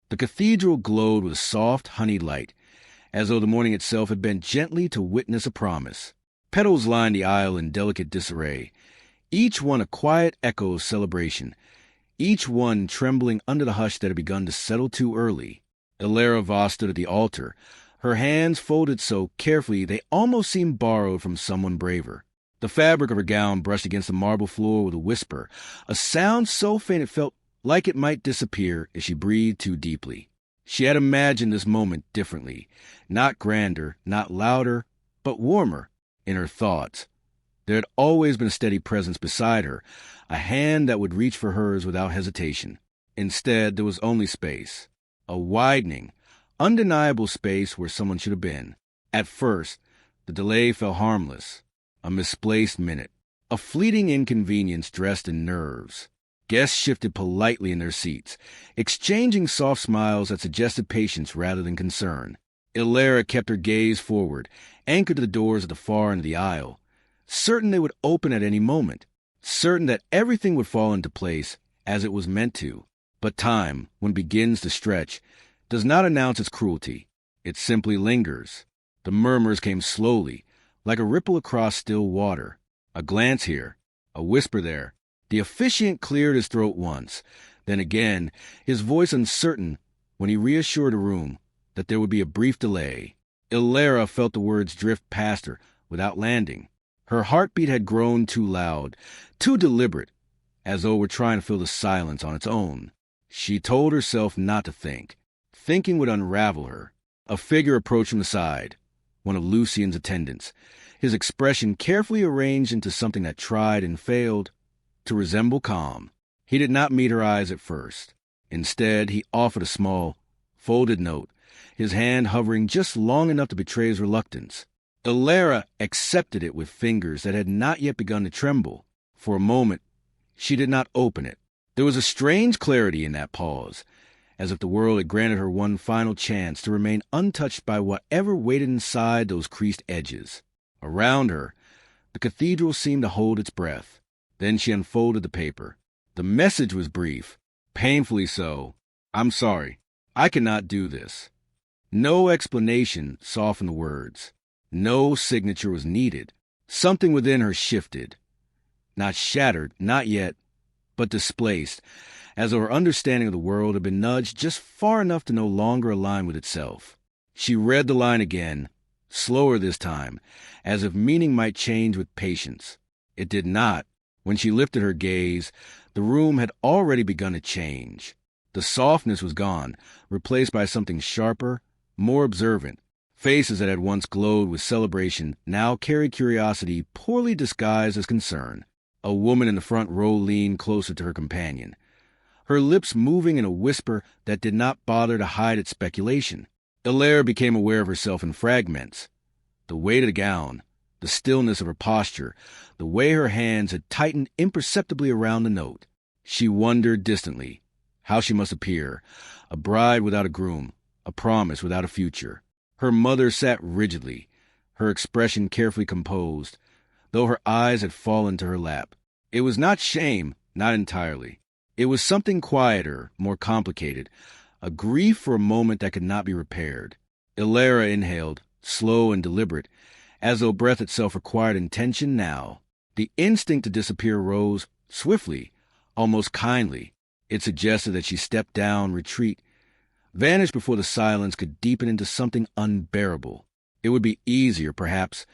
The cathedral glowed with soft, honeyed light, as though the morning itself had bent gently to witness a promise. Petals lined the aisle in delicate disarray, each one a quiet echo of celebration, each one trembling under the hush that had begun to settle too early. Ilara Voss stood at the altar, her hands folded so carefully they almost seemed borrowed from someone braver. The fabric of her gown brushed against the marble floor with a whisper, a sound so faint it felt like it might disappear if she breathed too deeply. She had imagined this moment differently, not grander, not louder, but warmer in her thoughts. There had always been a steady presence beside her, a hand that would reach for hers without hesitation. Instead, there was only space, a widening, undeniable space where someone should have been. At first, the delay felt harmless, a misplaced minute, a fleeting inconvenience dressed in nerves. Guests shifted politely in their seats, exchanging soft smiles that suggested patience rather than concern. Ilara kept her gaze forward, anchored to the doors at the far end of the aisle, certain they would open at any moment, certain that everything would fall into place as it was meant to. But time, when it begins to stretch, does not announce its cruelty. It simply lingers. The murmurs came slowly, like a ripple across still water. A glance here, a whisper there. The officiant cleared his throat once, then again, his voice uncertain when he reassured the room that there would be a brief delay. Ilara felt the words drift past her without landing. Her heartbeat had grown too loud, too deliberate, as though it were trying to fill the silence on its own. She told herself not to think. Thinking would unravel her. A figure approached from the side, one of Lucien's attendants, his expression carefully arranged into something that tried and failed to resemble calm. He did not meet her eyes at first. Instead, he offered a small, folded note, his hand hovering just long enough to betray his reluctance. Ilara accepted it with fingers that had not yet begun to tremble. For a moment, she did not open it. There was a strange clarity in that pause, as if the world had granted her one final chance to remain untouched by whatever waited inside those creased edges. Around her, the cathedral seemed to hold its breath. Then she unfolded the paper. The message was brief, painfully so. "I'm sorry. I cannot do this." No explanation softened the words. No signature was needed. Something within her shifted. Not shattered, not yet, but displaced, as though her understanding of the world had been nudged just far enough to no longer align with itself. She read the line again, slower this time, as if meaning might change with patience. It did not. When she lifted her gaze, the room had already begun to change. The softness was gone, replaced by something sharper, more observant. Faces that had once glowed with celebration now carried curiosity poorly disguised as concern. A woman in the front row leaned closer to her companion, her lips moving in a whisper that did not bother to hide its speculation. Ilara became aware of herself in fragments. The weight of the gown, the stillness of her posture, the way her hands had tightened imperceptibly around the note. She wondered distantly how she must appear, a bride without a groom, a promise without a future. Her mother sat rigidly, her expression carefully composed, though her eyes had fallen to her lap. It was not shame, not entirely. It was something quieter, more complicated, a grief for a moment that could not be repaired. Ilara inhaled, slow and deliberate, as though breath itself required intention now. The instinct to disappear rose swiftly, almost kindly. It suggested that she step down, retreat, vanish before the silence could deepen into something unbearable. It would be easier, perhaps,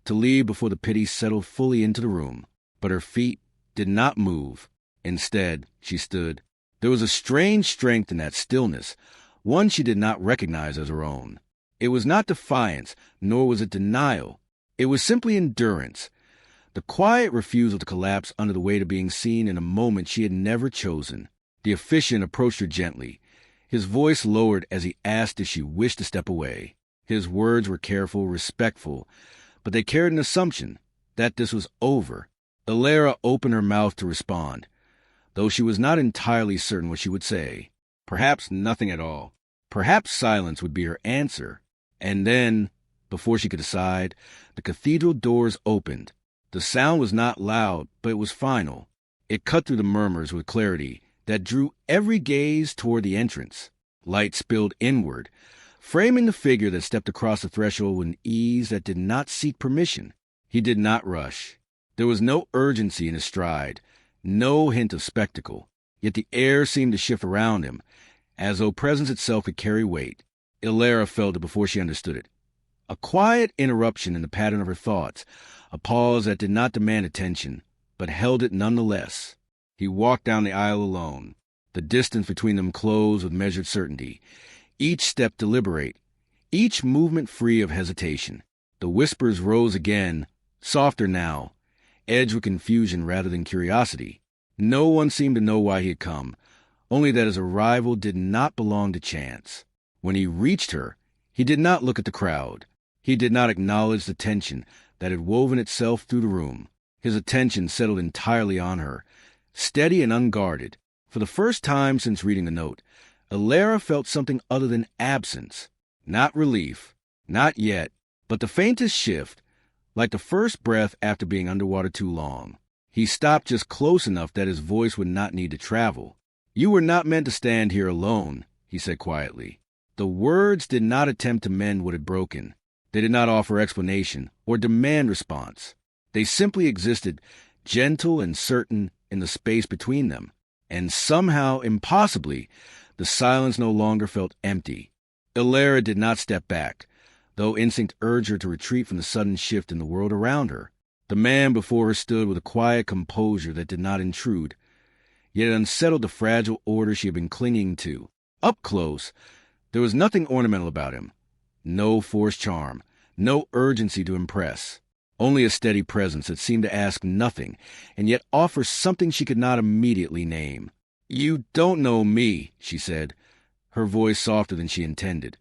to leave before the pity settled fully into the room. But her feet did not move. Instead, she stood. There was a strange strength in that stillness, one she did not recognize as her own. It was not defiance, nor was it denial. It was simply endurance, the quiet refusal to collapse under the weight of being seen in a moment she had never chosen. The officiant approached her gently, his voice lowered as he asked if she wished to step away. His words were careful, respectful, but they carried an assumption that this was over. Ilara opened her mouth to respond, though she was not entirely certain what she would say. Perhaps nothing at all. Perhaps silence would be her answer. And then, before she could decide, the cathedral doors opened. The sound was not loud, but it was final. It cut through the murmurs with clarity that drew every gaze toward the entrance. Light spilled inward, framing the figure that stepped across the threshold with an ease that did not seek permission. He did not rush. There was no urgency in his stride, no hint of spectacle, yet the air seemed to shift around him, as though presence itself could carry weight. Ilara felt it before she understood it. A quiet interruption in the pattern of her thoughts, a pause that did not demand attention, but held it nonetheless. He walked down the aisle alone. The distance between them closed with measured certainty, each step deliberate, each movement free of hesitation. The whispers rose again, softer now, edged with confusion rather than curiosity. No one seemed to know why he had come, only that his arrival did not belong to chance. When he reached her, he did not look at the crowd. He did not acknowledge the tension that had woven itself through the room. His attention settled entirely on her, steady and unguarded. For the first time since reading the note, Ilara felt something other than absence. Not relief, not yet, but the faintest shift, like the first breath after being underwater too long. He stopped just close enough that his voice would not need to travel. "You were not meant to stand here alone," he said quietly. The words did not attempt to mend what had broken. They did not offer explanation or demand response. They simply existed, gentle and certain, in the space between them. And somehow, impossibly, the silence no longer felt empty. Ilara did not step back, though instinct urged her to retreat from the sudden shift in the world around her. The man before her stood with a quiet composure that did not intrude, yet it unsettled the fragile order she had been clinging to. Up close, there was nothing ornamental about him. No forced charm, no urgency to impress. Only a steady presence that seemed to ask nothing, and yet offer something she could not immediately name. "You don't know me," she said, her voice softer than she intended,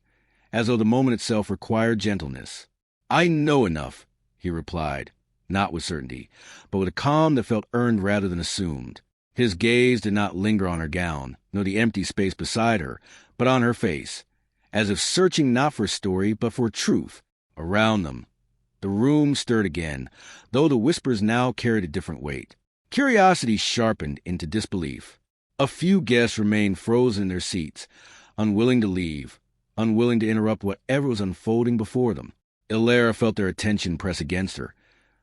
as though the moment itself required gentleness. "I know enough," he replied, not with certainty, but with a calm that felt earned rather than assumed. His gaze did not linger on her gown, nor the empty space beside her, but on her face, as if searching not for a story, but for truth. Around them, the room stirred again, though the whispers now carried a different weight. Curiosity sharpened into disbelief. A few guests remained frozen in their seats, unwilling to leave, unwilling to interrupt whatever was unfolding before them. Ilara felt their attention press against her,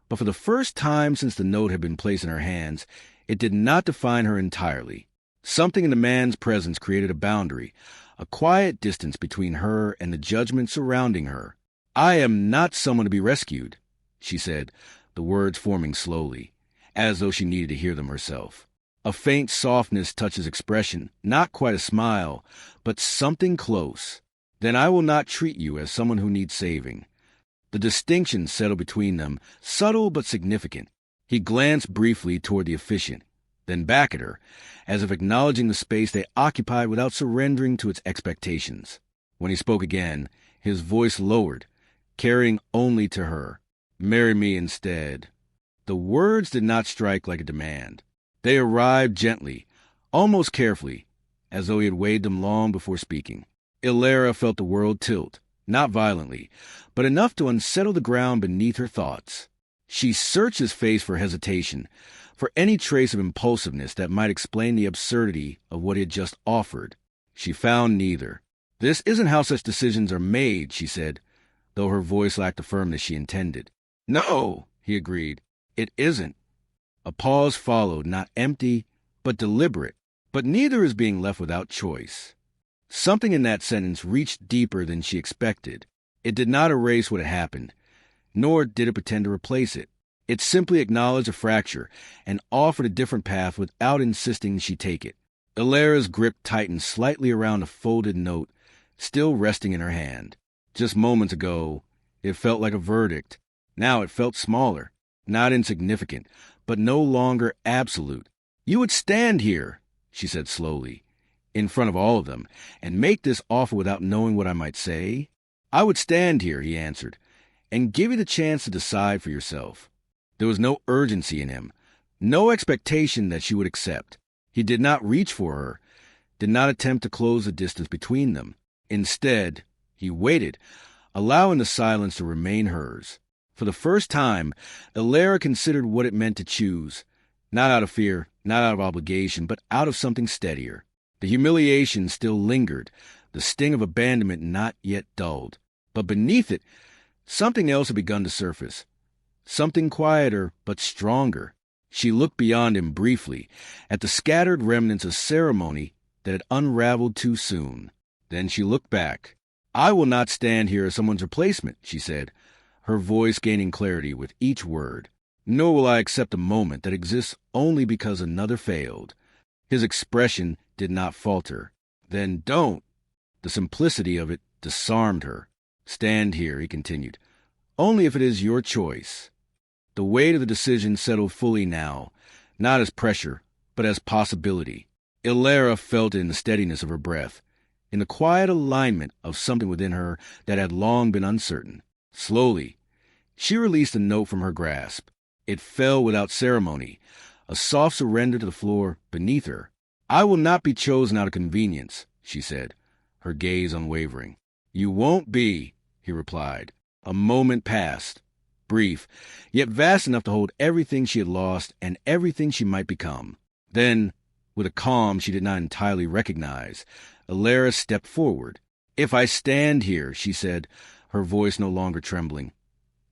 but for the first time since the note had been placed in her hands, it did not define her entirely. Something in the man's presence created a boundary, a quiet distance between her and the judgment surrounding her. "I am not someone to be rescued," she said, the words forming slowly, as though she needed to hear them herself. A faint softness touched his expression, not quite a smile, but something close. "Then I will not treat you as someone who needs saving." The distinction settled between them, subtle but significant. He glanced briefly toward the officiant, then back at her, as if acknowledging the space they occupied without surrendering to its expectations. When he spoke again, his voice lowered, carrying only to her. "Marry me instead." The words did not strike like a demand. They arrived gently, almost carefully, as though he had weighed them long before speaking. Ilara felt the world tilt, not violently, but enough to unsettle the ground beneath her thoughts. She searched his face for hesitation, for any trace of impulsiveness that might explain the absurdity of what he had just offered. She found neither. "This isn't how such decisions are made," she said, though her voice lacked the firmness she intended. "No," he agreed, "it isn't." A pause followed, not empty, but deliberate. "But neither is being left without choice." Something in that sentence reached deeper than she expected. It did not erase what had happened, nor did it pretend to replace it. It simply acknowledged a fracture and offered a different path without insisting she take it. Ilara's grip tightened slightly around the folded note, still resting in her hand. Just moments ago, it felt like a verdict. Now it felt smaller, not insignificant, but no longer absolute. "You would stand here," she said slowly, "in front of all of them, and make this offer without knowing what I might say?" "I would stand here," he answered, "and give you the chance to decide for yourself." There was no urgency in him, no expectation that she would accept. He did not reach for her, did not attempt to close the distance between them. Instead, he waited, allowing the silence to remain hers. For the first time, Ilara considered what it meant to choose, not out of fear, not out of obligation, but out of something steadier. The humiliation still lingered, the sting of abandonment not yet dulled. But beneath it, something else had begun to surface. Something quieter, but stronger. She looked beyond him briefly, at the scattered remnants of ceremony that had unraveled too soon. Then she looked back. "I will not stand here as someone's replacement," she said, her voice gaining clarity with each word. "Nor will I accept a moment that exists only because another failed." His expression did not falter. "Then don't." The simplicity of it disarmed her. "Stand here," he continued, "only if it is your choice." The weight of the decision settled fully now, not as pressure, but as possibility. Ilara felt it in the steadiness of her breath, in the quiet alignment of something within her that had long been uncertain. Slowly, she released a note from her grasp. It fell without ceremony, a soft surrender to the floor beneath her. "I will not be chosen out of convenience," she said, her gaze unwavering. "You won't be," he replied. A moment passed, brief, yet vast enough to hold everything she had lost and everything she might become. Then, with a calm she did not entirely recognize, Ilara stepped forward. "If I stand here," she said, her voice no longer trembling,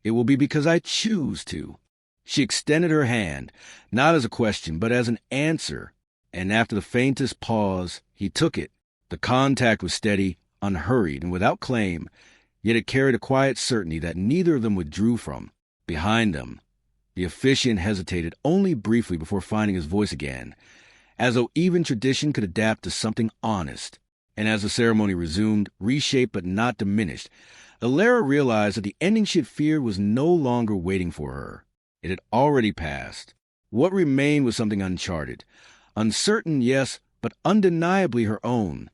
"it will be because I choose to." She extended her hand, not as a question, but as an answer, and after the faintest pause, he took it. The contact was steady, unhurried, and without claim, yet it carried a quiet certainty that neither of them withdrew from. Behind them, the officiant hesitated only briefly before finding his voice again, as though even tradition could adapt to something honest. And as the ceremony resumed, reshaped but not diminished, Ilara realized that the ending she had feared was no longer waiting for her. It had already passed. What remained was something uncharted. Uncertain, yes, but undeniably her own.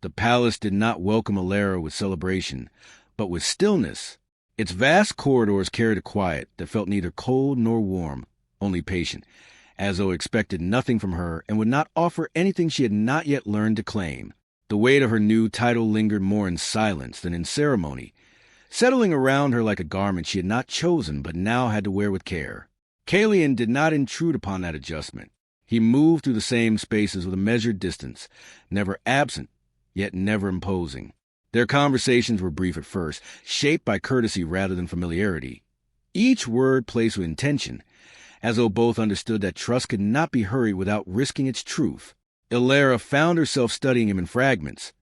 The palace did not welcome Ilara with celebration, but with stillness. Its vast corridors carried a quiet that felt neither cold nor warm, only patient, as though it expected nothing from her and would not offer anything she had not yet learned to claim. The weight of her new title lingered more in silence than in ceremony, settling around her like a garment she had not chosen but now had to wear with care. Kalian did not intrude upon that adjustment. He moved through the same spaces with a measured distance, never absent, yet never imposing. Their conversations were brief at first, shaped by courtesy rather than familiarity. Each word placed with intention, as though both understood that trust could not be hurried without risking its truth. Ilara found herself studying him in fragments.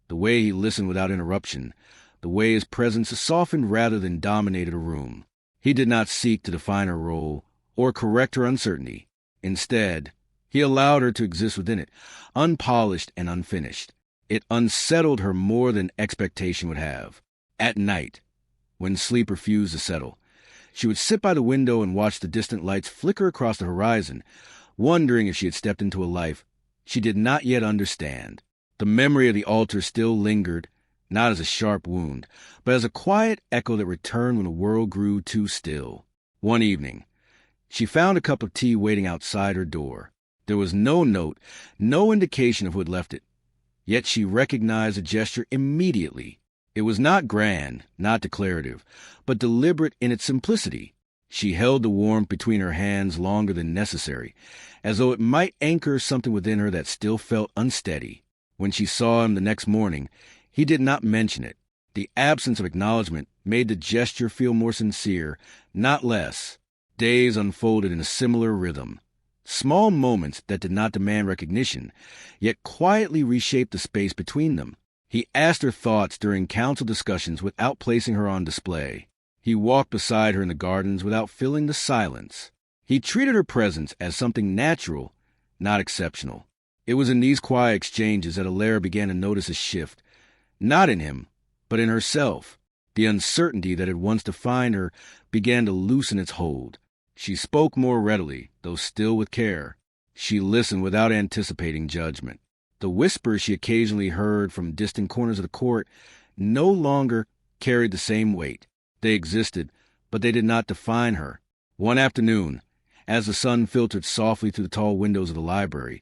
The way he listened without interruption, the way his presence softened rather than dominated a room. He did not seek to define her role or correct her uncertainty. Instead, he allowed her to exist within it, unpolished and unfinished. It unsettled her more than expectation would have. At night, when sleep refused to settle, she would sit by the window and watch the distant lights flicker across the horizon, wondering if she had stepped into a life she did not yet understand. The memory of the altar still lingered, not as a sharp wound, but as a quiet echo that returned when the world grew too still. One evening, she found a cup of tea waiting outside her door. There was no note, no indication of who had left it. Yet she recognized the gesture immediately. It was not grand, not declarative, but deliberate in its simplicity. She held the warmth between her hands longer than necessary, as though it might anchor something within her that still felt unsteady. When she saw him the next morning, he did not mention it. The absence of acknowledgement made the gesture feel more sincere, not less. Days unfolded in a similar rhythm. Small moments that did not demand recognition, yet quietly reshaped the space between them. He asked her thoughts during council discussions without placing her on display. He walked beside her in the gardens without filling the silence. He treated her presence as something natural, not exceptional. It was in these quiet exchanges that Ilara began to notice a shift, not in him, but in herself. The uncertainty that had once defined her began to loosen its hold. She spoke more readily, though still with care. She listened without anticipating judgment. The whispers she occasionally heard from distant corners of the court no longer carried the same weight. They existed, but they did not define her. One afternoon, as the sun filtered softly through the tall windows of the library,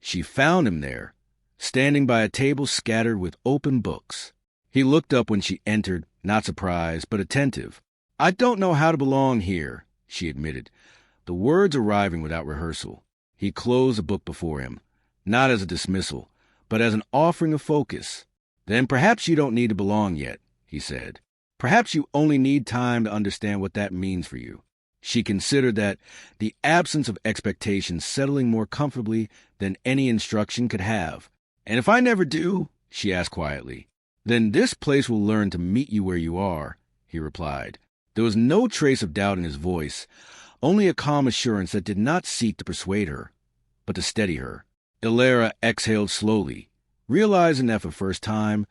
she found him there, standing by a table scattered with open books. He looked up when she entered, not surprised, but attentive. "I don't know how to belong here," she admitted, the words arriving without rehearsal. He closed the book before him, not as a dismissal, but as an offering of focus. "Then perhaps you don't need to belong yet," he said. "Perhaps you only need time to understand what that means for you." She considered that, the absence of expectation settling more comfortably than any instruction could have. "And if I never do?" she asked quietly. "Then this place will learn to meet you where you are," he replied. There was no trace of doubt in his voice, only a calm assurance that did not seek to persuade her, but to steady her. Ilara exhaled slowly, realizing that for the first time,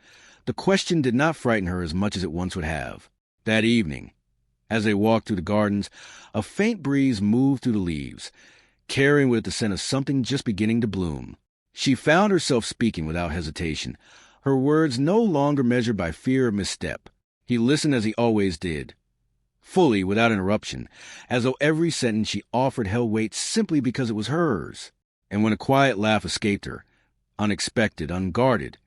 the question did not frighten her as much as it once would have. That evening, as they walked through the gardens, a faint breeze moved through the leaves, carrying with it the scent of something just beginning to bloom. She found herself speaking without hesitation, her words no longer measured by fear of misstep. He listened as he always did, fully, without interruption, as though every sentence she offered held weight simply because it was hers. And when a quiet laugh escaped her, unexpected, unguarded,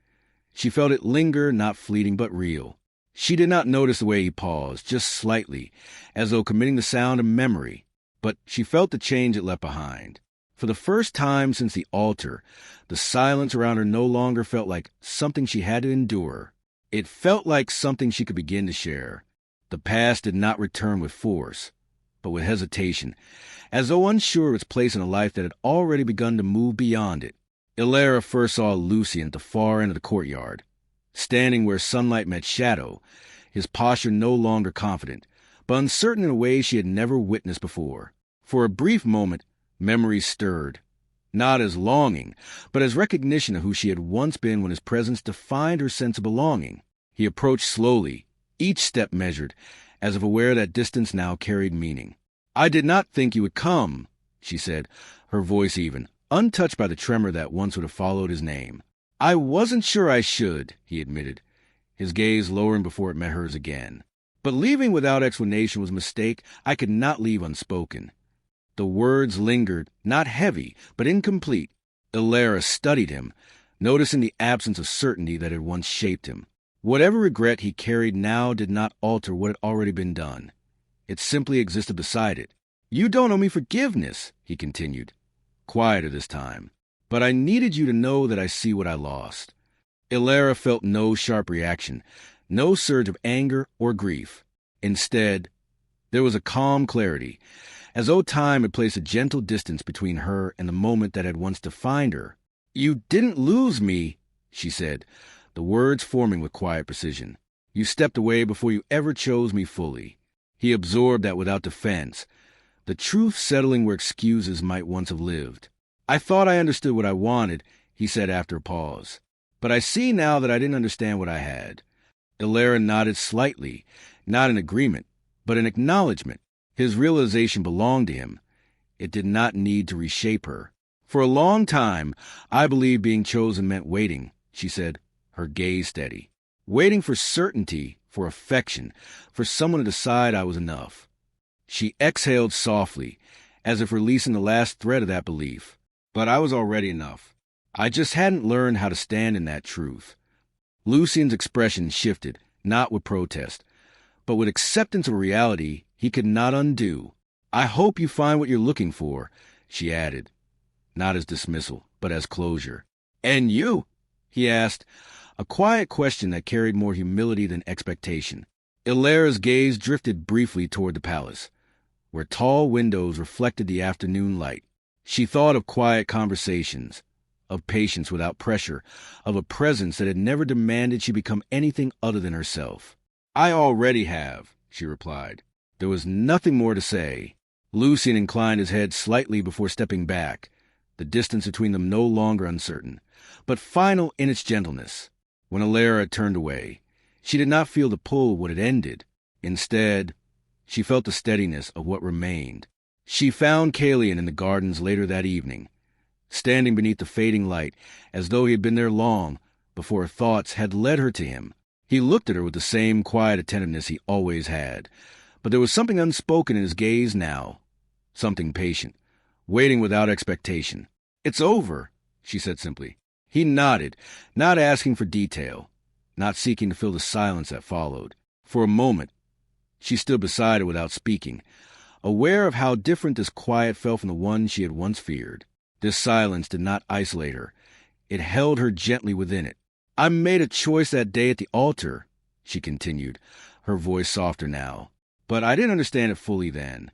she felt it linger, not fleeting but real. She did not notice the way he paused, just slightly, as though committing the sound to memory, but she felt the change it left behind. For the first time since the altar, the silence around her no longer felt like something she had to endure. It felt like something she could begin to share. The past did not return with force, but with hesitation, as though unsure of its place in a life that had already begun to move beyond it. Ilara first saw Lucian at the far end of the courtyard, standing where sunlight met shadow, his posture no longer confident, but uncertain in a way she had never witnessed before. For a brief moment, memories stirred, not as longing, but as recognition of who she had once been when his presence defined her sense of belonging. He approached slowly, each step measured, as if aware that distance now carried meaning. "I did not think you would come," she said, her voice even, untouched by the tremor that once would have followed his name. "I wasn't sure I should," he admitted, his gaze lowering before it met hers again. "But leaving without explanation was a mistake I could not leave unspoken." The words lingered, not heavy, but incomplete. Ilara studied him, noticing the absence of certainty that had once shaped him. Whatever regret he carried now did not alter what had already been done. It simply existed beside it. "You don't owe me forgiveness," he continued, quieter this time. "But I needed you to know that I see what I lost." Ilara felt no sharp reaction, no surge of anger or grief. Instead, there was a calm clarity, as though time had placed a gentle distance between her and the moment that had once defined her. "You didn't lose me," she said, the words forming with quiet precision. "You stepped away before you ever chose me fully." He absorbed that without defense, the truth settling where excuses might once have lived. "I thought I understood what I wanted," he said after a pause. "But I see now that I didn't understand what I had." Ilara nodded slightly, not in agreement, but in acknowledgement. His realization belonged to him. It did not need to reshape her. "For a long time, I believed being chosen meant waiting," she said, her gaze steady. "Waiting for certainty, for affection, for someone to decide I was enough." She exhaled softly, as if releasing the last thread of that belief. "But I was already enough. I just hadn't learned how to stand in that truth." Lucian's expression shifted, not with protest, but with acceptance of a reality he could not undo. "I hope you find what you're looking for," she added, not as dismissal, but as closure. "And you?" he asked, a quiet question that carried more humility than expectation. Ilara's gaze drifted briefly toward the palace, where tall windows reflected the afternoon light. She thought of quiet conversations, of patience without pressure, of a presence that had never demanded she become anything other than herself. "I already have," she replied. There was nothing more to say. Lucian inclined his head slightly before stepping back, the distance between them no longer uncertain, but final in its gentleness. When Ilara turned away, she did not feel the pull of what had ended. Instead, she felt the steadiness of what remained. She found Kalian in the gardens later that evening, standing beneath the fading light, as though he had been there long before her thoughts had led her to him. He looked at her with the same quiet attentiveness he always had, but there was something unspoken in his gaze now, something patient, waiting without expectation. "It's over," she said simply. He nodded, not asking for detail, not seeking to fill the silence that followed. For a moment, she stood beside her without speaking, aware of how different this quiet felt from the one she had once feared. This silence did not isolate her. It held her gently within it. "I made a choice that day at the altar," she continued, her voice softer now. "But I didn't understand it fully then."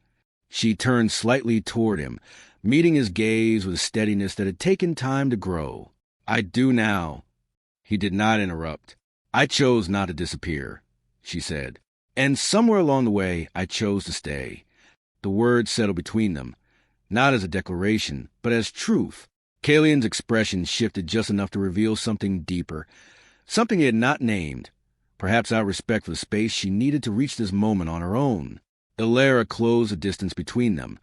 She turned slightly toward him, meeting his gaze with a steadiness that had taken time to grow. "I do now." He did not interrupt. "I chose not to disappear," she said. "And somewhere along the way, I chose to stay." The words settled between them, not as a declaration, but as truth. Kalian's expression shifted just enough to reveal something deeper, something he had not named, perhaps out of respect for the space she needed to reach this moment on her own. Illyra closed the distance between them,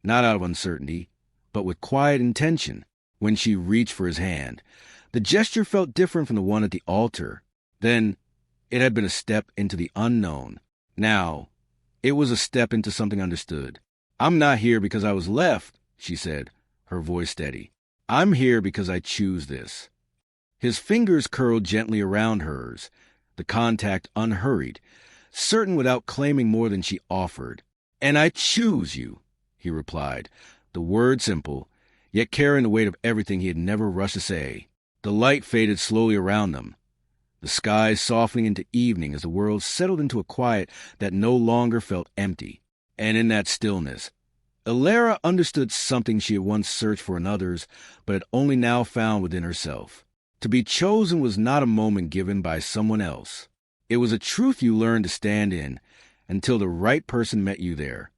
not out of uncertainty, but with quiet intention. When she reached for his hand, the gesture felt different from the one at the altar. Then, it had been a step into the unknown. Now, it was a step into something understood. "I'm not here because I was left," she said, her voice steady. "I'm here because I choose this." His fingers curled gently around hers, the contact unhurried, certain without claiming more than she offered. "And I choose you," he replied, the word simple, yet carrying the weight of everything he had never rushed to say. The light faded slowly around them, the skies softening into evening as the world settled into a quiet that no longer felt empty. And in that stillness, Illyra understood something she had once searched for in others, but had only now found within herself. To be chosen was not a moment given by someone else. It was a truth you learned to stand in until the right person met you there.